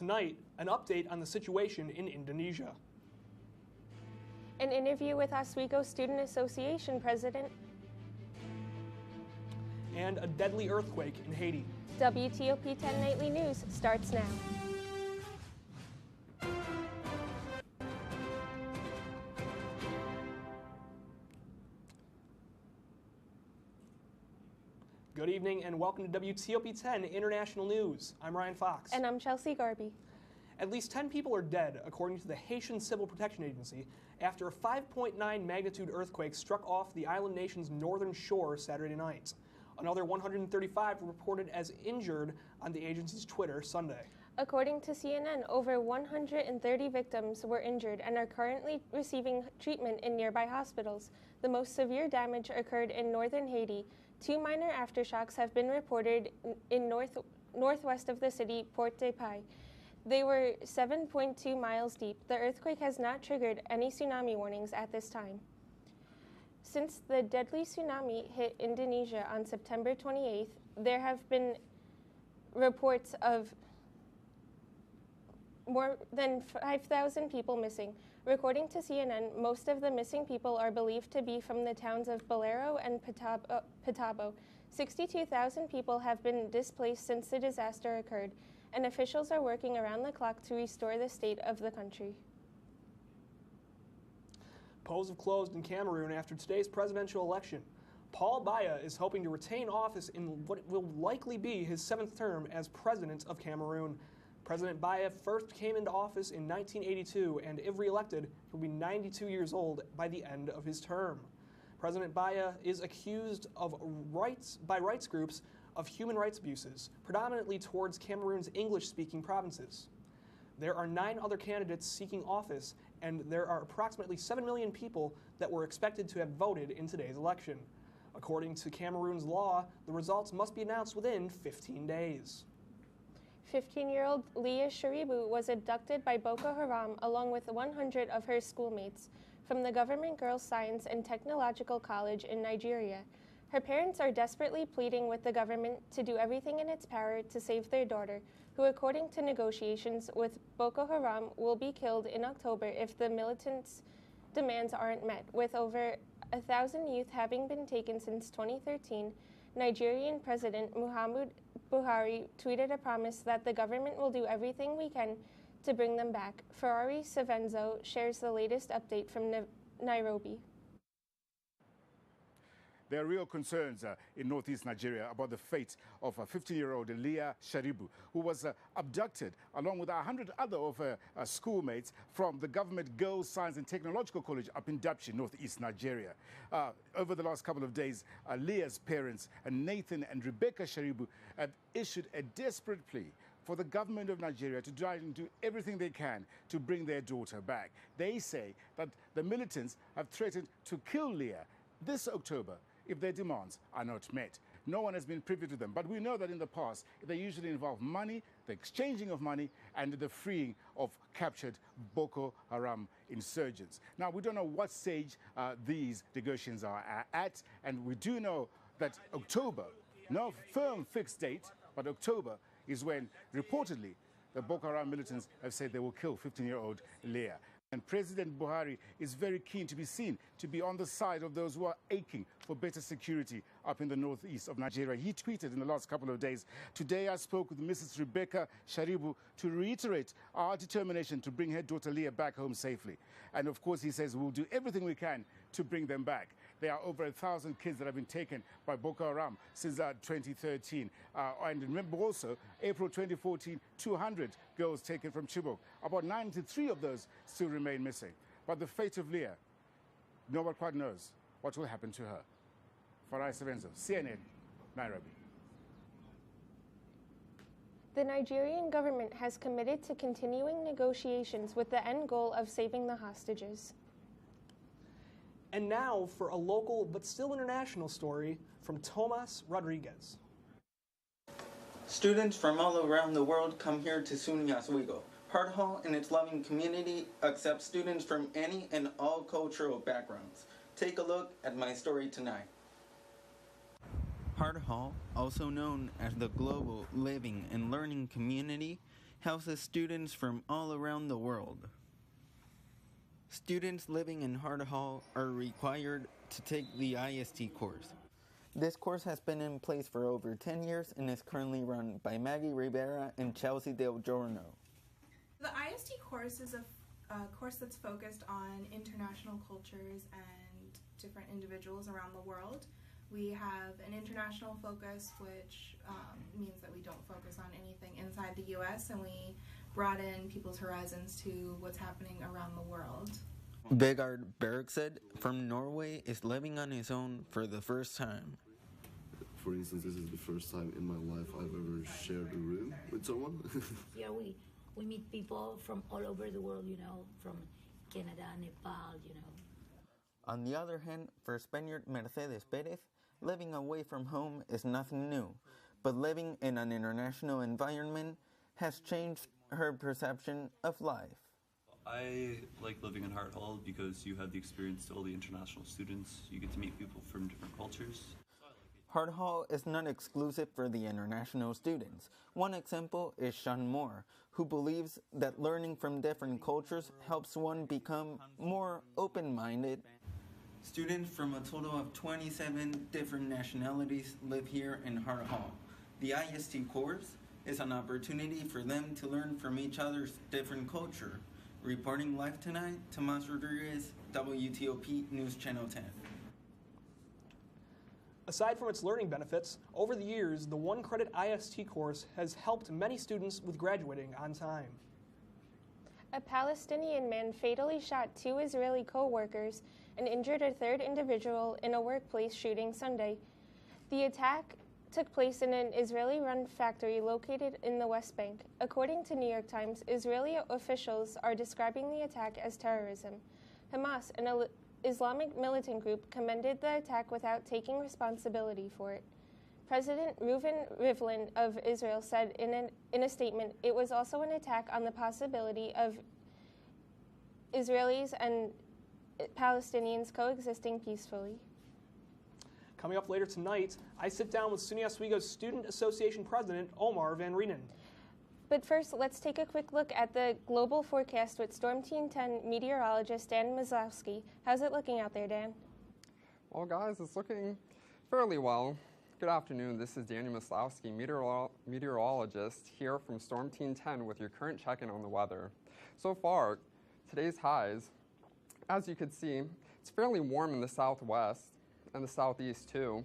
tonight, an update on the situation in Indonesia. An interview with Oswego Student Association President. And a deadly earthquake in Haiti. WTOP 10 Nightly News starts now. Good evening and welcome to WTOP 10 International News. I'm Ryan Fox. And I'm Chelsea Garby. At least 10 people are dead, according to the Haitian Civil Protection Agency, after a 5.9 magnitude earthquake struck off the island nation's northern shore Saturday night. Another 135 were reported as injured on the agency's Twitter Sunday. According to CNN, over 130 victims were injured and are currently receiving treatment in nearby hospitals. The most severe damage occurred in northern Haiti. 2 minor aftershocks have been reported in northwest of the city, Port-de-Paix. They were 7.2 miles deep. The earthquake has not triggered any tsunami warnings at this time. Since the deadly tsunami hit Indonesia on September 28th, there have been reports of more than 5,000 people missing. According to CNN, most of the missing people are believed to be from the towns of Bolero and Pitabo. 62,000 people have been displaced since the disaster occurred, and officials are working around the clock to restore the state of the country. Polls have closed in Cameroon after today's presidential election. Paul Biya is hoping to retain office in what will likely be his 7th term as president of Cameroon. President Biya first came into office in 1982, and if re-elected, he'll be 92 years old by the end of his term. President Biya is accused by rights groups of human rights abuses, predominantly towards Cameroon's English-speaking provinces. There are 9 other candidates seeking office, and there are approximately 7 million people that were expected to have voted in today's election. According to Cameroon's law, the results must be announced within 15 days. 15-year-old Leah Sharibu was abducted by Boko Haram along with 100 of her schoolmates from the Government Girls Science and Technological College in Nigeria. Her parents are desperately pleading with the government to do everything in its power to save their daughter, who, according to negotiations with Boko Haram, will be killed in October if the militants' demands aren't met. With over 1,000 youth having been taken since 2013, Nigerian President Muhammadu Buhari tweeted a promise that the government will do everything we can to bring them back. Ferrari Savenzo shares the latest update from Nairobi. There are real concerns in northeast Nigeria about the fate of a 15-year-old Leah Sharibu, who was abducted along with 100 other of her schoolmates from the Government Girls Science and Technological College up in Dapchi, northeast Nigeria. Over the last couple of days, Leah's parents, Nathan and Rebecca Sharibu, have issued a desperate plea for the government of Nigeria to try and do everything they can to bring their daughter back. They say that the militants have threatened to kill Leah this October if their demands are not met. No one has been privy to them, but we know that in the past, they usually involve money, the exchanging of money, and the freeing of captured Boko Haram insurgents. Now, we don't know what stage these negotiations are at, and we do know that October, no firm fixed date, but October is when, reportedly, the Boko Haram militants have said they will kill 15-year-old Leah. And President Buhari is very keen to be seen to be on the side of those who are aching for better security up in the northeast of Nigeria. He tweeted in the last couple of days, "Today I spoke with Mrs. Rebecca Sharibu to reiterate our determination to bring her daughter Leah back home safely." And of course, he says we'll do everything we can to bring them back. There are over 1,000 kids that have been taken by Boko Haram since 2013. And remember also, April 2014, 200 girls taken from Chibok. About 93 of those still remain missing. But the fate of Leah, no one quite knows what will happen to her. Farai Savenzo, CNN, Nairobi. The Nigerian government has committed to continuing negotiations with the end goal of saving the hostages. And now for a local but still international story from Tomas Rodriguez. Students from all around the world come here to SUNY Oswego. Hart Hall and its loving community accepts students from any and all cultural backgrounds. Take a look at my story tonight. Hart Hall, also known as the Global Living and Learning Community, houses students from all around the world. Students living in Hart Hall are required to take the IST course. This course has been in place for over 10 years and is currently run by Maggie Rivera and Chelsea Del Giorno. The IST course is a course that's focused on international cultures and different individuals around the world. We have an international focus, which means that we don't focus on anything inside the U.S., and we broaden people's horizons to what's happening around the world. Vegard Bergsed from Norway is living on his own for the first time. For instance, this is the first time in my life I've ever shared a room with someone. Yeah, we meet people from all over the world, from Canada, Nepal, On the other hand, for Spaniard Mercedes Perez, living away from home is nothing new, but living in an international environment has changed her perception of life. I like living in Hart Hall because you have the experience to all the international students. You get to meet people from different cultures. Hart Hall is not exclusive for the international students. One example is Sean Moore, who believes that learning from different cultures helps one become more open-minded. Students from a total of 27 different nationalities live here in Hart Hall. The IST course is an opportunity for them to learn from each other's different culture. Reporting live tonight, Tomas Rodriguez, WTOP News Channel 10. Aside from its learning benefits, over the years, the one-credit IST course has helped many students with graduating on time. A Palestinian man fatally shot 2 Israeli co-workers and injured a 3rd individual in a workplace shooting Sunday. The attack took place in an Israeli-run factory located in the West Bank. According to New York Times, Israeli officials are describing the attack as terrorism. Hamas, an Islamic militant group, commended the attack without taking responsibility for it. President Reuven Rivlin of Israel said in a statement, it was also an attack on the possibility of Israelis and Palestinians coexisting peacefully. Coming up later tonight, I sit down with SUNY Oswego's Student Association President, Omar Van Reenan. But first, let's take a quick look at the global forecast with Storm Team 10 meteorologist Dan Mazursky. How's it looking out there, Dan? Well, guys, it's looking fairly well. Good afternoon. This is Daniel Maslowski, meteorologist here from Storm Team 10 with your current check-in on the weather. So far, today's highs, as you can see, it's fairly warm in the southwest and the southeast too.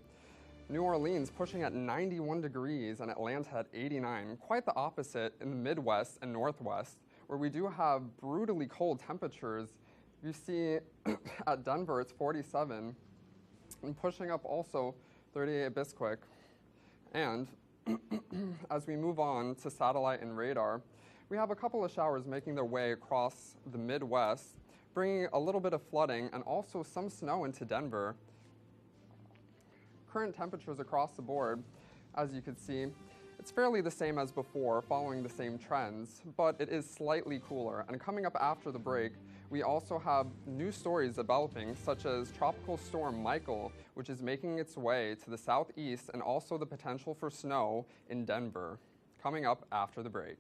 New Orleans pushing at 91 degrees and Atlanta at 89. Quite the opposite in the Midwest and Northwest, where we do have brutally cold temperatures. You see at Denver it's 47 and pushing up also 38 at Bisquick. And as we move on to satellite and radar, we have a couple of showers making their way across the Midwest, bringing a little bit of flooding and also some snow into Denver. Current temperatures across the board, as you can see, it's fairly the same as before, following the same trends, but it is slightly cooler. And coming up after the break, we also have new stories developing, such as Tropical Storm Michael, which is making its way to the southeast, and also the potential for snow in Denver. Coming up after the break.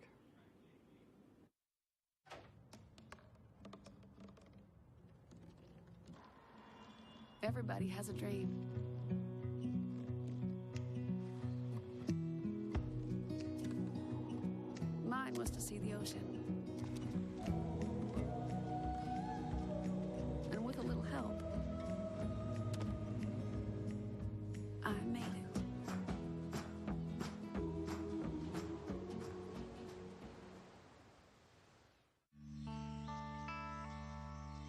Everybody has a dream. Mine was to see the ocean. And with a little help, I made it.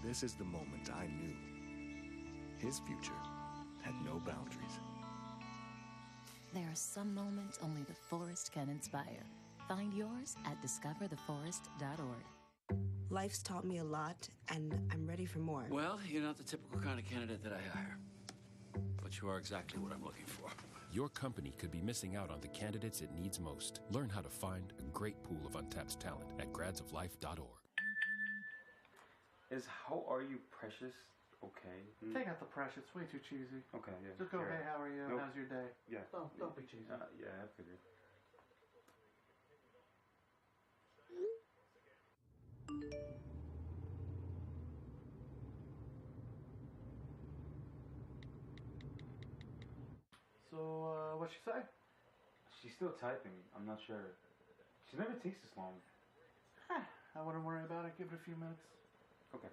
This is the moment I knew his future had no boundaries. There are some moments only the forest can inspire. Find yours at discovertheforest.org. Life's taught me a lot, and I'm ready for more. Well, you're not the typical kind of candidate that I hire. But you are exactly what I'm looking for. Your company could be missing out on the candidates it needs most. Learn how to find a great pool of untapped talent at gradsoflife.org. Is how are you, Precious? Okay. Take out the precious. Way too cheesy. Okay, yeah. Just go, sure. hey, how are you? Nope. How's your day? Yeah. Don't be cheesy. Yeah, I figured. So, what'd she say? She's still typing. I'm not sure. She never takes this long. I wouldn't worry about it. Give it a few minutes. Okay.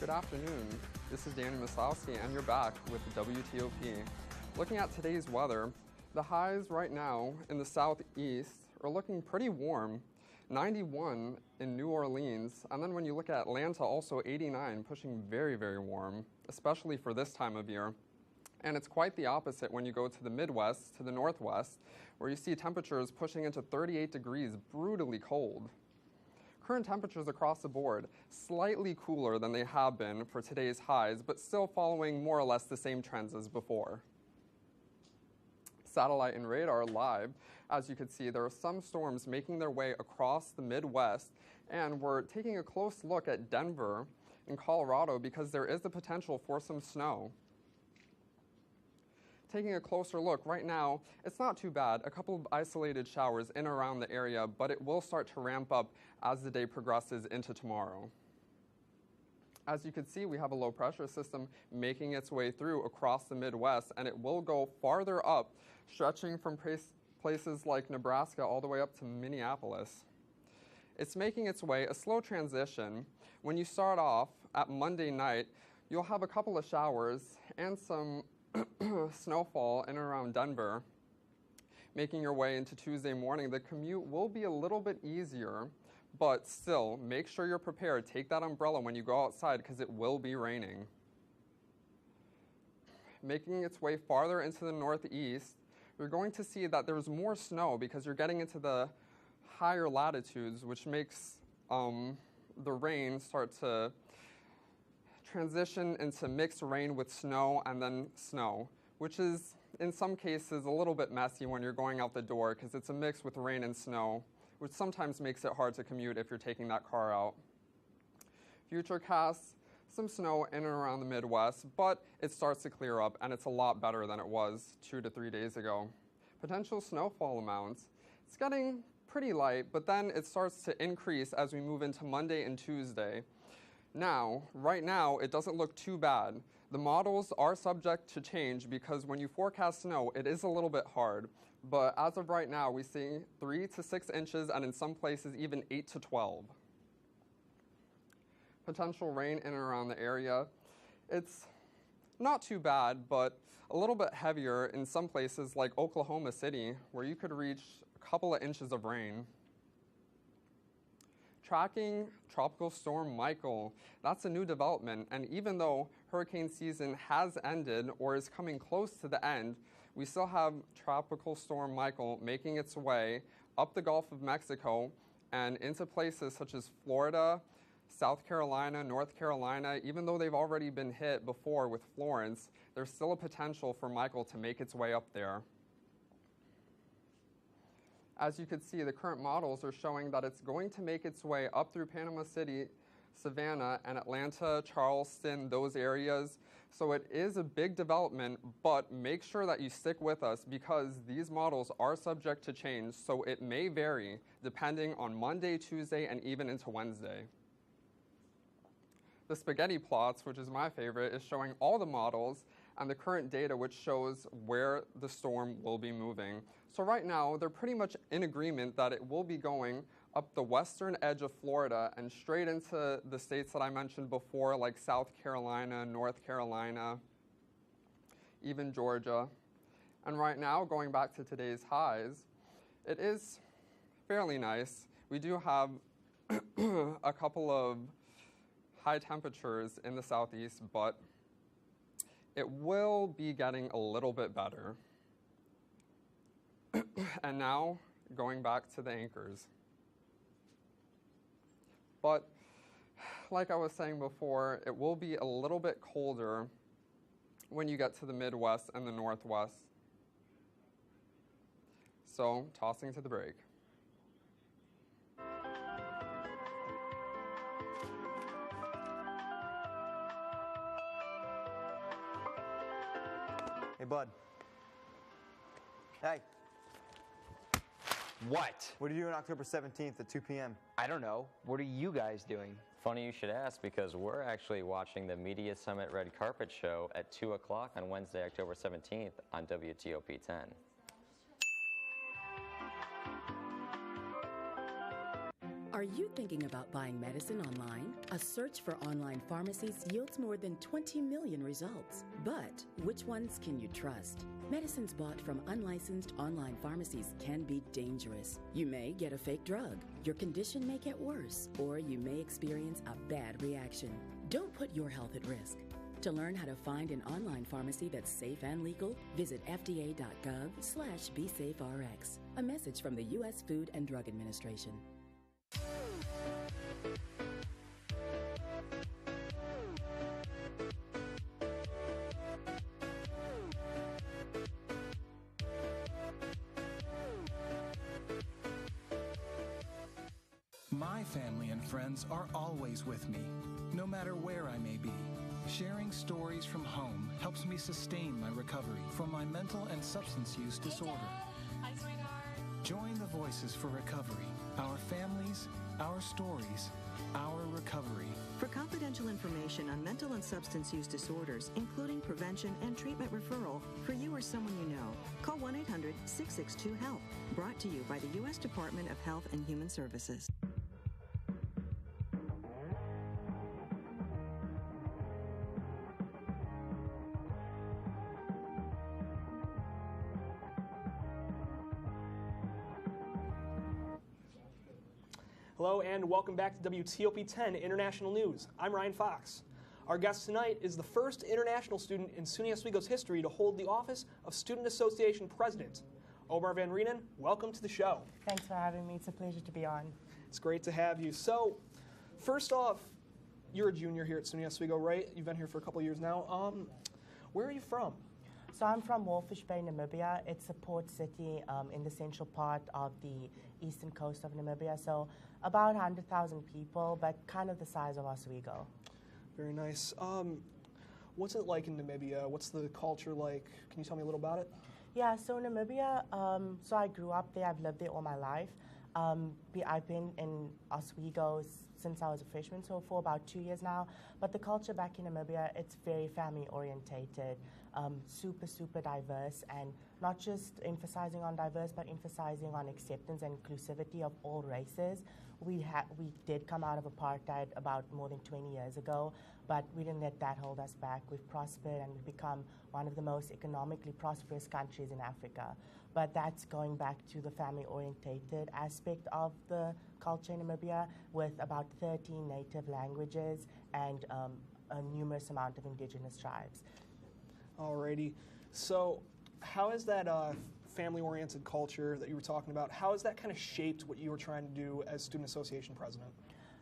Good afternoon. This is Danny Mazursky, and you're back with WTOP. Looking at today's weather, the highs right now in the southeast are looking pretty warm. 91 in New Orleans, and then when you look at Atlanta, also 89, pushing very, very warm, especially for this time of year. And it's quite the opposite when you go to the Midwest, to the Northwest, where you see temperatures pushing into 38 degrees, brutally cold. Current temperatures across the board, slightly cooler than they have been for today's highs, but still following more or less the same trends as before. Satellite and radar live, as you can see, there are some storms making their way across the Midwest, and we're taking a close look at Denver in Colorado because there is the potential for some snow. Taking a closer look, right now, it's not too bad. A couple of isolated showers in and around the area, but it will start to ramp up as the day progresses into tomorrow. As you can see, we have a low pressure system making its way through across the Midwest, and it will go farther up, stretching from places like Nebraska all the way up to Minneapolis. It's making its way, a slow transition. When you start off at Monday night, you'll have a couple of showers and some snowfall in and around Denver. Making your way into Tuesday morning, the commute will be a little bit easier, but still, make sure you're prepared. Take that umbrella when you go outside because it will be raining. Making its way farther into the northeast, you're going to see that there's more snow because you're getting into the higher latitudes, which makes the rain start to transition into mixed rain with snow and then snow, which is in some cases a little bit messy when you're going out the door because it's a mix with rain and snow, which sometimes makes it hard to commute if you're taking that car out. Futurecasts, some snow in and around the Midwest, but it starts to clear up and it's a lot better than it was 2 to 3 days ago. Potential snowfall amounts, it's getting pretty light, but then it starts to increase as we move into Monday and Tuesday. Now, right now, it doesn't look too bad. The models are subject to change because when you forecast snow, it is a little bit hard. But as of right now, we see 3 to 6 inches and in some places even 8 to 12. Potential rain in and around the area. It's not too bad, but a little bit heavier in some places like Oklahoma City, where you could reach a couple of inches of rain. Tracking Tropical Storm Michael. That's a new development, and even though hurricane season has ended or is coming close to the end, we still have Tropical Storm Michael making its way up the Gulf of Mexico and into places such as Florida, South Carolina, North Carolina. Even though they've already been hit before with Florence, there's still a potential for Michael to make its way up there. As you can see, the current models are showing that it's going to make its way up through Panama City, Savannah, and Atlanta, Charleston, those areas. So it is a big development, but make sure that you stick with us because these models are subject to change, so it may vary depending on Monday, Tuesday, and even into Wednesday. The spaghetti plots, which is my favorite, is showing all the models and the current data, which shows where the storm will be moving. So right now, they're pretty much in agreement that it will be going up the western edge of Florida and straight into the states that I mentioned before, like South Carolina, North Carolina, even Georgia. And right now, going back to today's highs, it is fairly nice. We do have a couple of high temperatures in the southeast, but it will be getting a little bit better. And now, going back to the anchors. But like I was saying before, it will be a little bit colder when you get to the Midwest and the Northwest. So, tossing to the break. Hey, bud. Hey. What? What are you doing October 17th at 2 p.m.? I don't know. What are you guys doing? Funny you should ask, because we're actually watching the Media Summit Red Carpet Show at 2 o'clock on Wednesday, October 17th on WTOP 10. Are you thinking about buying medicine online? A search for online pharmacies yields more than 20 million results. But which ones can you trust? Medicines bought from unlicensed online pharmacies can be dangerous. You may get a fake drug, your condition may get worse, or you may experience a bad reaction. Don't put your health at risk. To learn how to find an online pharmacy that's safe and legal, visit fda.gov/BeSafeRx. A message from the U.S. Food and Drug Administration. My family and friends are always with me, no matter where I may be. Sharing stories from home helps me sustain my recovery from my mental and substance use disorder. Hi, sweetheart. Join the Voices for Recovery. Our families, our stories, our recovery. For confidential information on mental and substance use disorders, including prevention and treatment referral for you or someone you know, call 1-800-662-HELP. Brought to you by the U.S. Department of Health and Human Services. Hello and welcome back to WTOP 10 International News. I'm Ryan Fox. Our guest tonight is the first international student in SUNY Oswego's history to hold the office of Student Association President. Omar Van Reenan, welcome to the show. Thanks for having me. It's a pleasure to be on. It's great to have you. So, first off, you're a junior here at SUNY Oswego, right? You've been here for a couple of years now. Where are you from? So I'm from Walfish Bay, Namibia. It's a port city in the central part of the eastern coast of Namibia. So about 100,000 people, but kind of the size of Oswego. Very nice. What's it like in Namibia? What's the culture like? Can you tell me a little about it? Yeah, so Namibia, so I grew up there. I've lived there all my life. I've been in Oswego since I was a freshman, so for about 2 years now. But the culture back in Namibia, it's very family-orientated, super diverse, and not just emphasizing on diverse, but emphasizing on acceptance and inclusivity of all races. We did come out of apartheid about more than 20 years ago, but we didn't let that hold us back. We've prospered and we've become one of the most economically prosperous countries in Africa. But that's going back to the family-orientated aspect of the culture in Namibia, with about 13 native languages and a numerous amount of indigenous tribes. Alrighty. So how has that family-oriented culture that you were talking about, how has that kind of shaped what you were trying to do as Student Association President?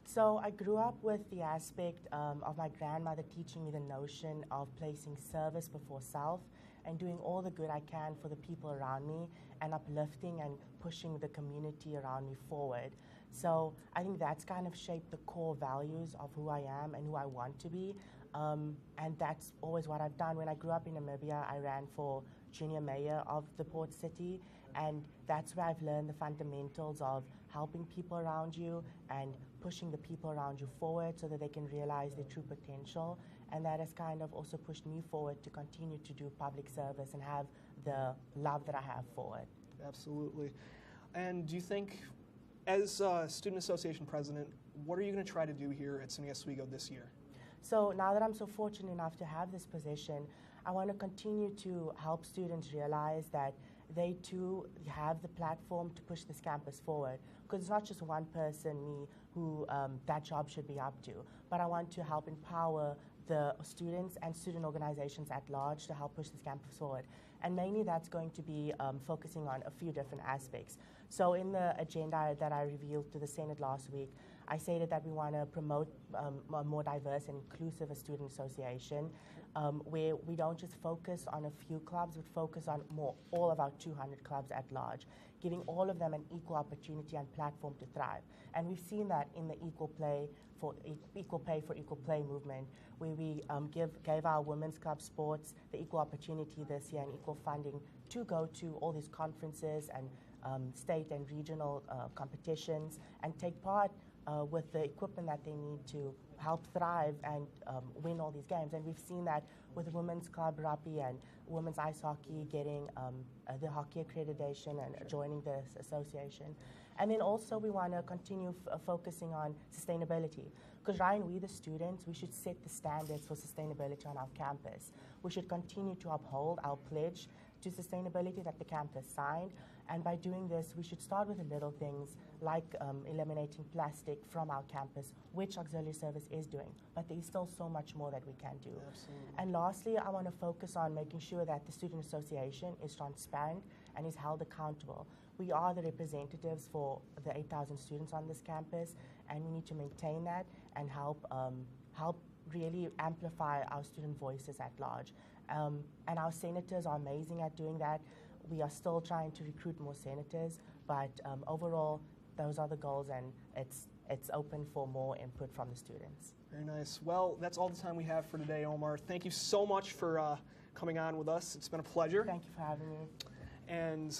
So I grew up with the aspect of my grandmother teaching me the notion of placing service before self and doing all the good I can for the people around me and uplifting and pushing the community around me forward. So I think that's kind of shaped the core values of who I am and who I want to be. And that's always what I've done. When I grew up in Namibia, I ran for junior mayor of the port city, and that's where I've learned the fundamentals of helping people around you and pushing the people around you forward so that they can realize their true potential. And that has kind of also pushed me forward to continue to do public service and have the love that I have for it. Absolutely. And do you think, as Student Association President, what are you going to try to do here at SUNY Oswego this year? So now that I'm so fortunate enough to have this position, I want to continue to help students realize that they too have the platform to push this campus forward. Because it's not just one person, me, who that job should be up to. But I want to help empower the students and student organizations at large to help push this campus forward. And mainly that's going to be focusing on a few different aspects. So in the agenda that I revealed to the Senate last week, I stated that we want to promote a more diverse and inclusive student association where we don't just focus on a few clubs, but focus on all of our 200 clubs at large, giving all of them an equal opportunity and platform to thrive. And we've seen that in the equal pay for equal play movement, where we gave our women's club sports the equal opportunity this year and equal funding to go to all these conferences and state and regional competitions and take part with the equipment that they need to help thrive and win all these games. And we've seen that with women's club rugby and women's ice hockey getting the hockey accreditation and joining this association. And then also we want to continue focusing on sustainability. Because Ryan, we the students, we should set the standards for sustainability on our campus. We should continue to uphold our pledge to sustainability that the campus signed. And by doing this, we should start with the little things like eliminating plastic from our campus, which auxiliary service is doing. But there is still so much more that we can do. Absolutely. And lastly, I want to focus on making sure that the student association is transparent and is held accountable. We are the representatives for the 8,000 students on this campus, and we need to maintain that and help really amplify our student voices at large. And our senators are amazing at doing that. We are still trying to recruit more senators, but overall, those are the goals, and it's open for more input from the students. Very nice. Well, that's all the time we have for today, Omar. Thank you so much for coming on with us. It's been a pleasure. Thank you for having me. And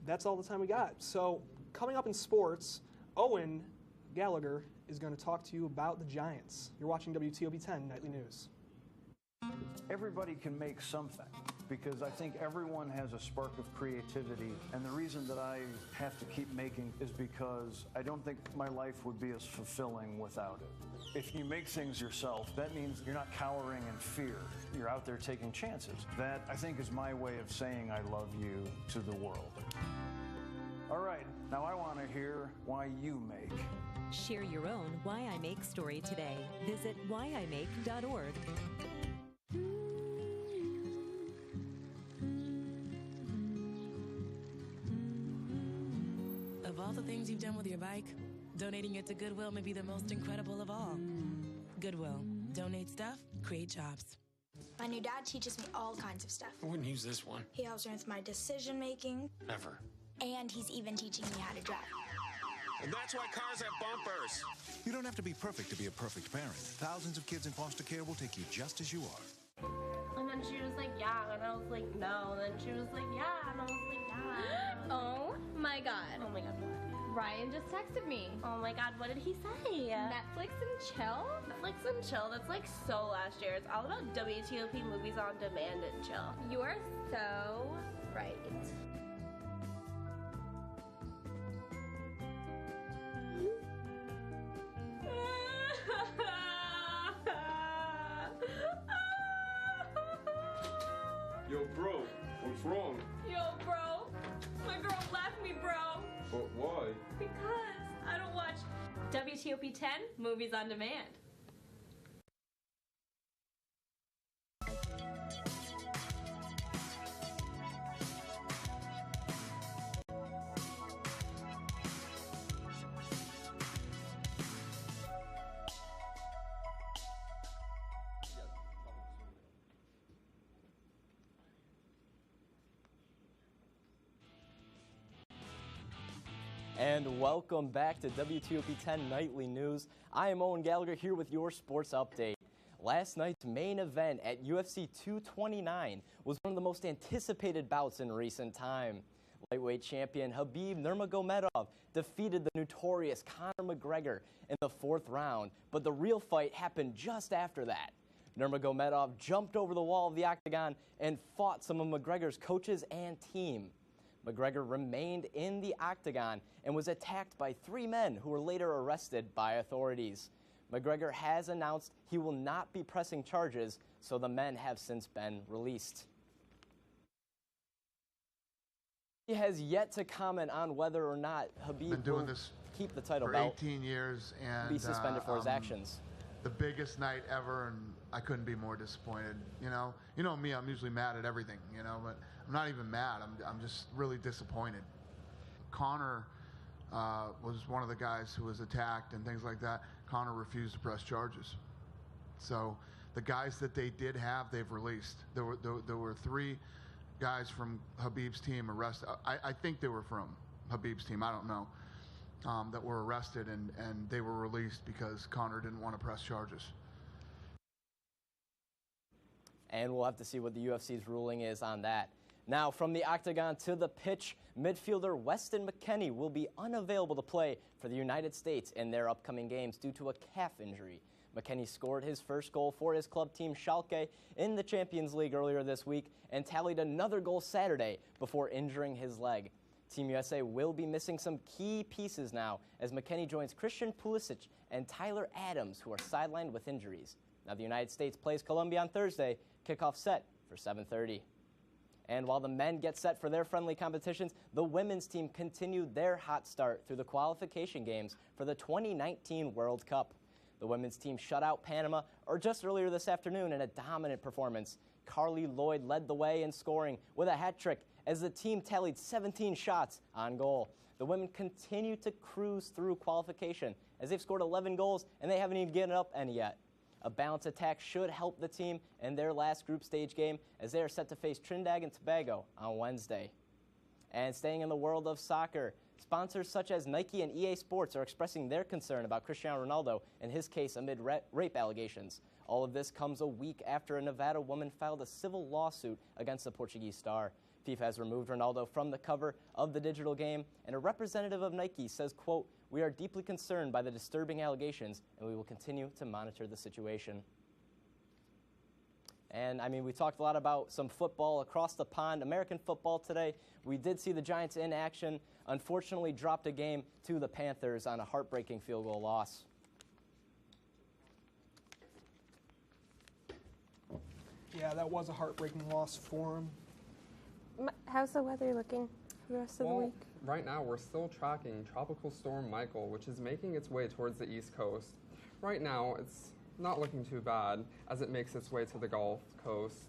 that's all the time we got. So coming up in sports, Owen Gallagher is going to talk to you about the Giants. You're watching WTOP 10 Nightly News. Everybody can make something, because I think everyone has a spark of creativity, and the reason that I have to keep making is because I don't think my life would be as fulfilling without it. If you make things yourself, that means you're not cowering in fear. You're out there taking chances. That, I think, is my way of saying I love you to the world. All right, now I want to hear why you make. Share your own Why I Make story today. Visit whyimake.org. Of all the things you've done with your bike, donating it to Goodwill may be the most incredible of all. Goodwill. Donate stuff, create jobs. My new dad teaches me all kinds of stuff. I wouldn't use this one. He helps me with my decision making. Never. And he's even teaching me how to drive. And that's why cars have bumpers. You don't have to be perfect to be a perfect parent. Thousands of kids in foster care will take you just as you are. And then she was like, yeah. And I was like, no. And then she was like, yeah. And I was like, yeah. Oh my God. Oh my God. Ryan just texted me. Oh my God, what did he say? Netflix and chill? Netflix and chill, that's like so last year. It's all about WTOP movies on demand and chill. You are so right. Yo, bro, what's wrong? Yo, bro, my girl left me, bro. But why? Because I don't watch WTOP 10 movies on demand. And welcome back to WTOP 10 Nightly News. I am Owen Gallagher here with your sports update. Last night's main event at UFC 229 was one of the most anticipated bouts in recent time. Lightweight champion Khabib Nurmagomedov defeated the notorious Conor McGregor in the 4th round, but the real fight happened just after that. Nurmagomedov jumped over the wall of the octagon and fought some of McGregor's coaches and team. McGregor remained in the octagon and was attacked by 3 men who were later arrested by authorities. McGregor has announced he will not be pressing charges, so the men have since been released. He has yet to comment on whether or not Khabib will keep the title belt. For 18 years and be suspended for his actions. the biggest night ever, and I couldn't be more disappointed. You know me, I'm usually mad at everything, but I'm not even mad. I'm just really disappointed. Conor was one of the guys who was attacked and things like that. Conor refused to press charges. So the guys that they did have, they've released. There were 3 guys from Khabib's team arrested. I think they were from Khabib's team. I don't know. That were arrested, and they were released because Conor didn't want to press charges. And we'll have to see what the UFC's ruling is on that. Now, from the octagon to the pitch, midfielder Weston McKennie will be unavailable to play for the United States in their upcoming games due to a calf injury. McKennie scored his first goal for his club team Schalke in the Champions League earlier this week and tallied another goal Saturday before injuring his leg. Team USA will be missing some key pieces now as McKennie joins Christian Pulisic and Tyler Adams, who are sidelined with injuries. Now, the United States plays Colombia on Thursday, kickoff set for 7:30. And while the men get set for their friendly competitions, the women's team continued their hot start through the qualification games for the 2019 World Cup. The women's team shut out Panama just earlier this afternoon in a dominant performance. Carly Lloyd led the way in scoring with a hat trick as the team tallied 17 shots on goal. The women continue to cruise through qualification as they've scored 11 goals and they haven't even given up any yet. A balanced attack should help the team in their last group stage game as they are set to face Trinidad and Tobago on Wednesday. And staying in the world of soccer, sponsors such as Nike and EA Sports are expressing their concern about Cristiano Ronaldo and his case amid rape allegations. All of this comes a week after a Nevada woman filed a civil lawsuit against the Portuguese star. FIFA has removed Ronaldo from the cover of the digital game, and a representative of Nike says, quote, "We are deeply concerned by the disturbing allegations, and we will continue to monitor the situation." And, we talked a lot about some football across the pond, American football today. We did see the Giants in action, unfortunately dropped a game to the Panthers on a heartbreaking field goal loss. Yeah, that was a heartbreaking loss for him. How's the weather looking for the rest of the week? Right now we're still tracking Tropical Storm Michael, which is making its way towards the East Coast. Right now it's not looking too bad as it makes its way to the Gulf Coast.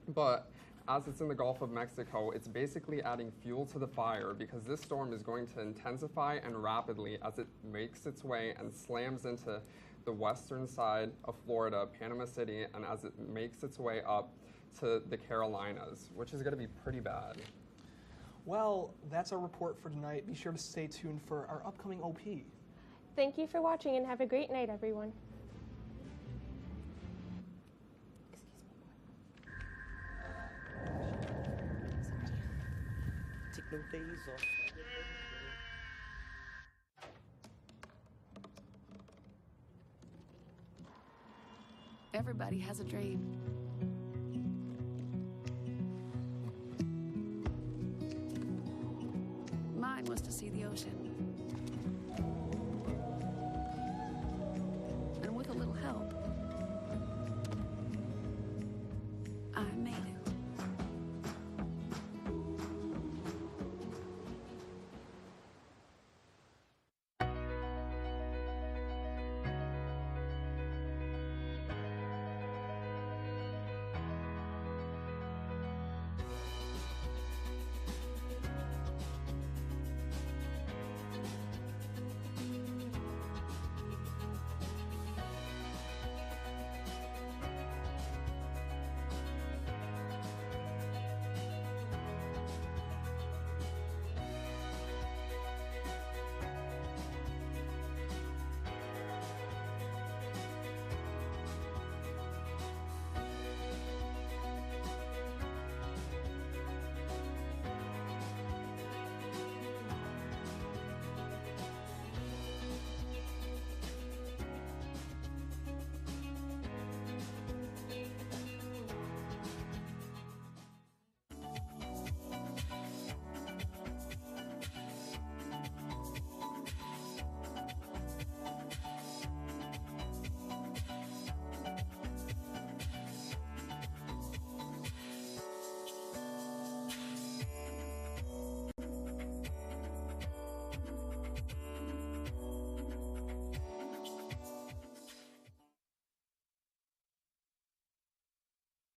But as it's in the Gulf of Mexico, it's basically adding fuel to the fire because this storm is going to intensify and rapidly as it makes its way and slams into the western side of Florida, Panama City, and as it makes its way up to the Carolinas, which is going to be pretty bad. Well, that's our report for tonight. Be sure to stay tuned for our upcoming OP. Thank you for watching and have a great night, everyone. Take no days off. Everybody has a dream. Mine was to see the ocean.